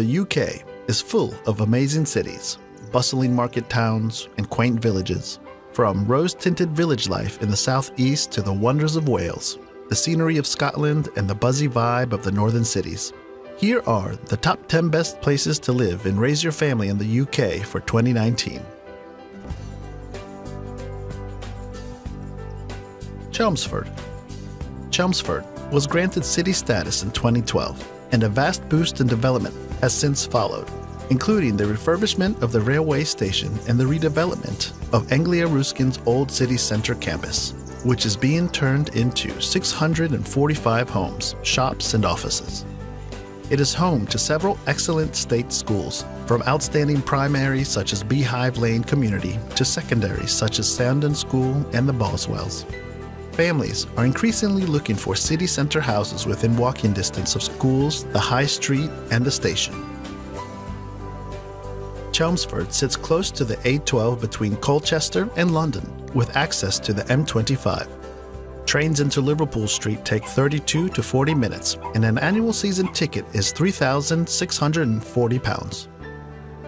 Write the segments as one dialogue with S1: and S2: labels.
S1: The UK is full of amazing cities, bustling market towns, and quaint villages. From rose-tinted village life in the southeast to the wonders of Wales, the scenery of Scotland, and the buzzy vibe of the northern cities. Here are the top 10 best places to live and raise your family in the UK for 2019. Chelmsford. Chelmsford was granted city status in 2012, and a vast boost in development has since followed, including the refurbishment of the railway station and the redevelopment of Anglia Ruskin's old city centre campus, which is being turned into 645 homes, shops, and offices. It is home to several excellent state schools, from outstanding primaries such as Beehive Lane Community to secondaries such as Sandon School and the Boswells. Families are increasingly looking for city centre houses within walking distance of schools, the high street, and the station. Chelmsford sits close to the A12 between Colchester and London, with access to the M25. Trains into Liverpool Street take 32 to 40 minutes, and an annual season ticket is £3,640.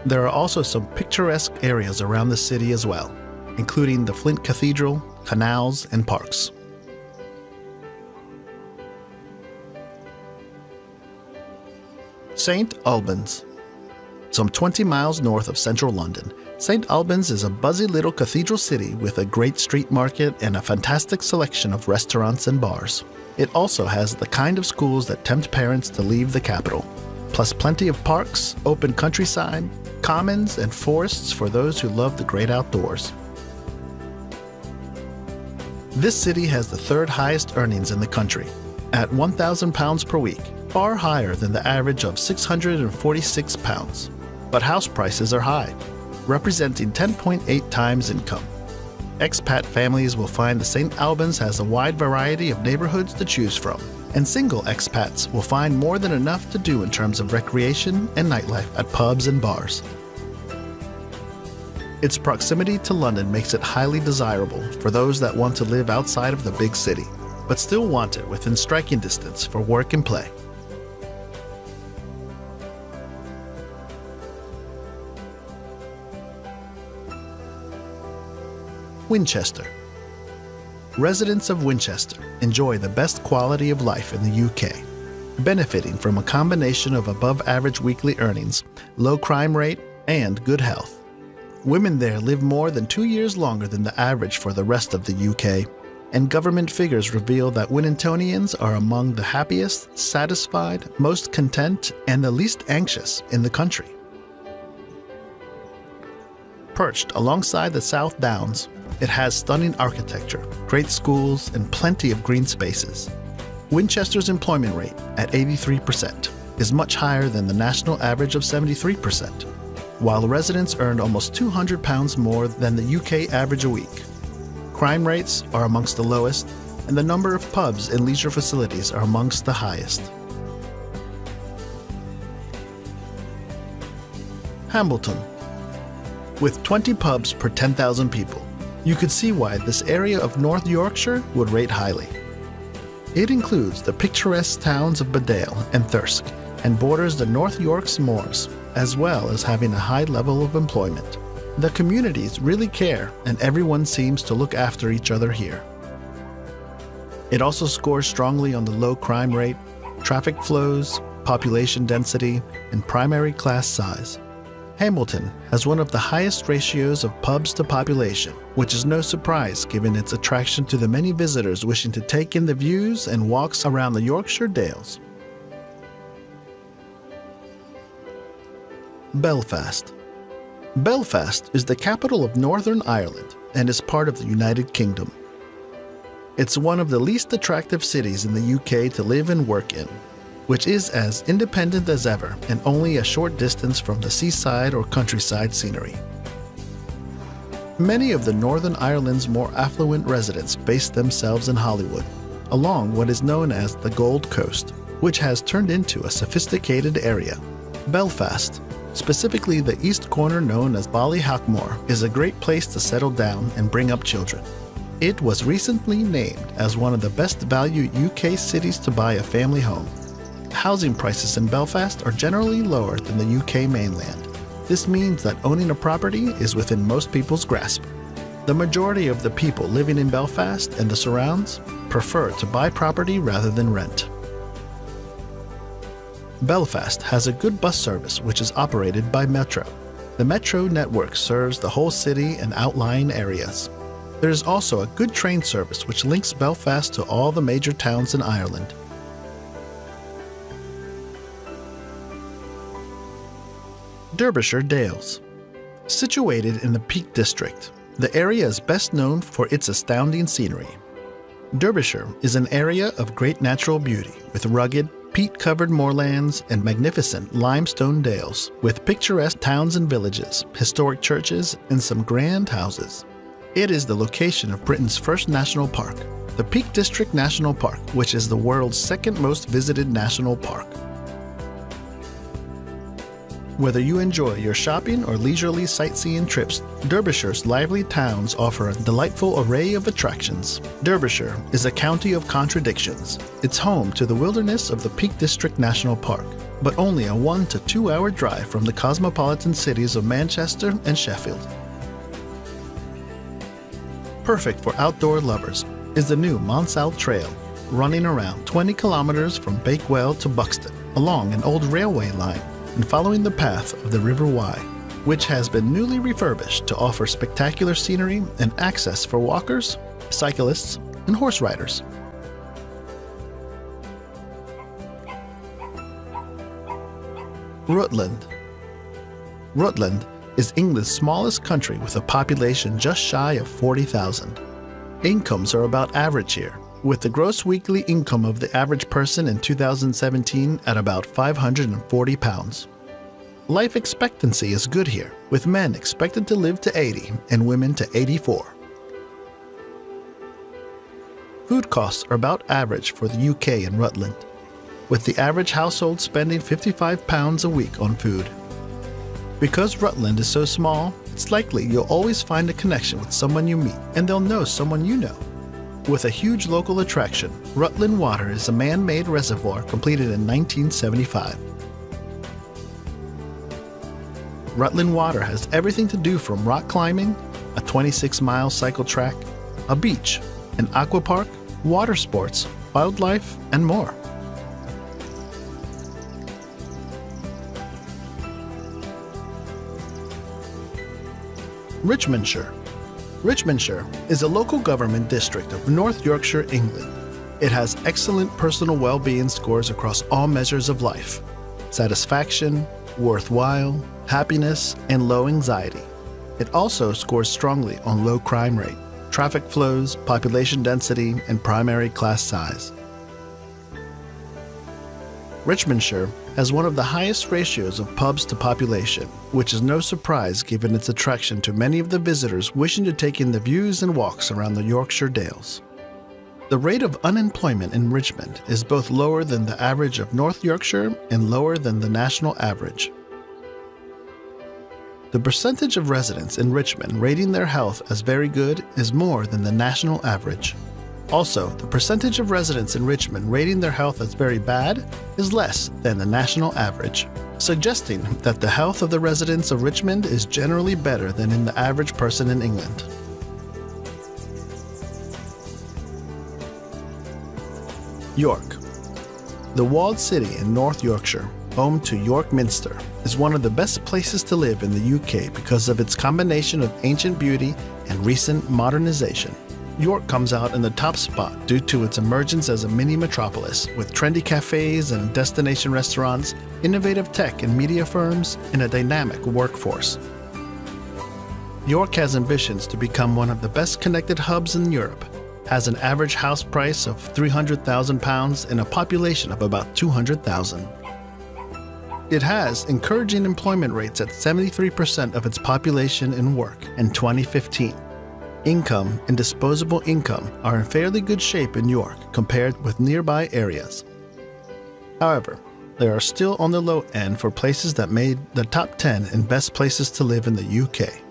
S1: There are also some picturesque areas around the city as well, including the Flint Cathedral, canals, and parks. St. Albans. Some 20 miles north of central London, St. Albans is a buzzy little cathedral city with a great street market and a fantastic selection of restaurants and bars. It also has the kind of schools that tempt parents to leave the capital, plus plenty of parks, open countryside, commons, and forests for those who love the great outdoors. This city has the third highest earnings in the country, at £1,000 per week, far higher than the average of £646. But house prices are high, representing 10.8 times income. Expat families will find that St. Albans has a wide variety of neighborhoods to choose from, and single expats will find more than enough to do in terms of recreation and nightlife at pubs and bars. Its proximity to London makes it highly desirable for those that want to live outside of the big city, but still want it within striking distance for work and play. Winchester. Residents of Winchester enjoy the best quality of life in the UK, benefiting from a combination of above-average weekly earnings, low crime rate, and good health. Women there live more than 2 years longer than the average for the rest of the UK, and government figures reveal that Wintonians are among the happiest, satisfied, most content, and the least anxious in the country. Perched alongside the South Downs, it has stunning architecture, great schools, and plenty of green spaces. Winchester's employment rate, at 83%, is much higher than the national average of 73%, while residents earn almost £200 more than the UK average a week. Crime rates are amongst the lowest, and the number of pubs and leisure facilities are amongst the highest. Hambleton. With 20 pubs per 10,000 people, you could see why this area of North Yorkshire would rate highly. It includes the picturesque towns of Bedale and Thirsk and borders the North Yorks moors, as well as having a high level of employment. The communities really care, and everyone seems to look after each other here. It also scores strongly on the low crime rate, traffic flows, population density, and primary class size. Hambleton has one of the highest ratios of pubs to population, which is no surprise given its attraction to the many visitors wishing to take in the views and walks around the Yorkshire Dales. Belfast. Belfast is the capital of Northern Ireland and is part of the United Kingdom. It's one of the least attractive cities in the UK to live and work in, which is as independent as ever and only a short distance from the seaside or countryside scenery. Many of the Northern Ireland's more affluent residents base themselves in Hollywood, along what is known as the Gold Coast, which has turned into a sophisticated area. Belfast, specifically the east corner known as Ballyhackmore, is a great place to settle down and bring up children. It was recently named as one of the best value UK cities to buy a family home. housing prices in Belfast are generally lower than the UK mainland. This means that owning a property is within most people's grasp. The majority of the people living in Belfast and the surrounds prefer to buy property rather than rent. Belfast has a good bus service which is operated by Metro. The Metro network serves the whole city and outlying areas. There is also a good train service which links Belfast to all the major towns in Ireland. Derbyshire Dales. Situated in the Peak District, the area is best known for its astounding scenery. Derbyshire is an area of great natural beauty with rugged, peat-covered moorlands and magnificent limestone dales with picturesque towns and villages, historic churches, and some grand houses. It is the location of Britain's first national park, the Peak District National Park, which is the world's second most visited national park. Whether you enjoy your shopping or leisurely sightseeing trips, Derbyshire's lively towns offer a delightful array of attractions. Derbyshire is a county of contradictions. It's home to the wilderness of the Peak District National Park, but only a 1 to 2 hour drive from the cosmopolitan cities of Manchester and Sheffield. Perfect for outdoor lovers is the new Monsalt Trail, running around 20 kilometers from Bakewell to Buxton along an old railway line and following the path of the River Wye, which has been newly refurbished to offer spectacular scenery and access for walkers, cyclists, and horse riders. Rutland. Rutland is England's smallest country with a population just shy of 40,000. Incomes are about average here, with the gross weekly income of the average person in 2017 at about £540. Life expectancy is good here, with men expected to live to 80 and women to 84. Food costs are about average for the UK and Rutland, with the average household spending £55 a week on food. Because Rutland is so small, it's likely you'll always find a connection with someone you meet, and they'll know someone you know. With a huge local attraction, Rutland Water is a man-made reservoir completed in 1975. Rutland Water has everything to do from rock climbing, a 26-mile cycle track, a beach, an aqua park, water sports, wildlife, and more. Richmondshire. Richmondshire is a local government district of North Yorkshire, England. It has excellent personal well-being scores across all measures of life: satisfaction, worthwhile, happiness, and low anxiety. It also scores strongly on low crime rate, traffic flows, population density, and primary class size. Richmondshire has one of the highest ratios of pubs to population, which is no surprise given its attraction to many of the visitors wishing to take in the views and walks around the Yorkshire Dales. The rate of unemployment in Richmond is both lower than the average of North Yorkshire and lower than the national average. The percentage of residents in Richmond rating their health as very good is more than the national average. Also, the percentage of residents in Richmond rating their health as very bad is less than the national average, suggesting that the health of the residents of Richmond is generally better than in the average person in England. York. The walled city in North Yorkshire, home to York Minster, is one of the best places to live in the UK because of its combination of ancient beauty and recent modernization. York comes out in the top spot due to its emergence as a mini metropolis with trendy cafes and destination restaurants, innovative tech and media firms, and a dynamic workforce. York has ambitions to become one of the best connected hubs in Europe, has an average house price of £300,000 and a population of about 200,000. It has encouraging employment rates at 73% of its population in work in 2015. Income and disposable income are in fairly good shape in York compared with nearby areas. However, they are still on the low end for places that made the top 10 in best places to live in the UK.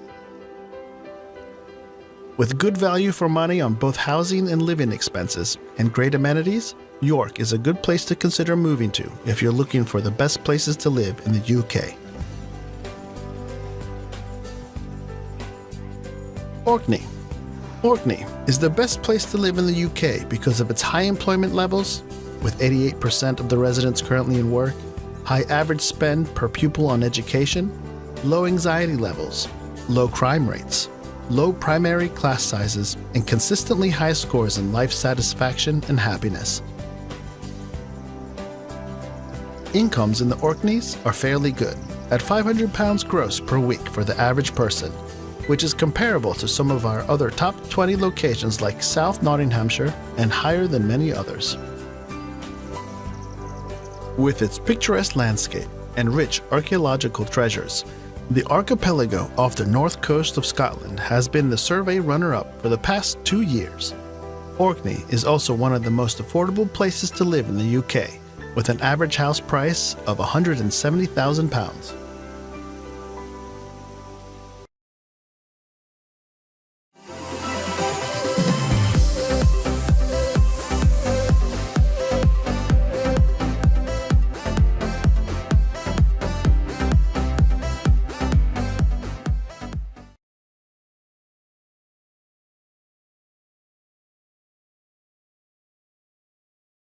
S1: With good value for money on both housing and living expenses and great amenities, York is a good place to consider moving to if you're looking for the best places to live in the UK. Orkney. Orkney is the best place to live in the UK because of its high employment levels, with 88% of the residents currently in work, high average spend per pupil on education, low anxiety levels, low crime rates, low primary class sizes, and consistently high scores in life satisfaction and happiness. Incomes in the Orkneys are fairly good, at £500 gross per week for the average person, which is comparable to some of our other top 20 locations like South Nottinghamshire and higher than many others. With its picturesque landscape and rich archaeological treasures, the archipelago off the north coast of Scotland has been the survey runner-up for the past 2 years. Orkney is also one of the most affordable places to live in the UK, with an average house price of £170,000.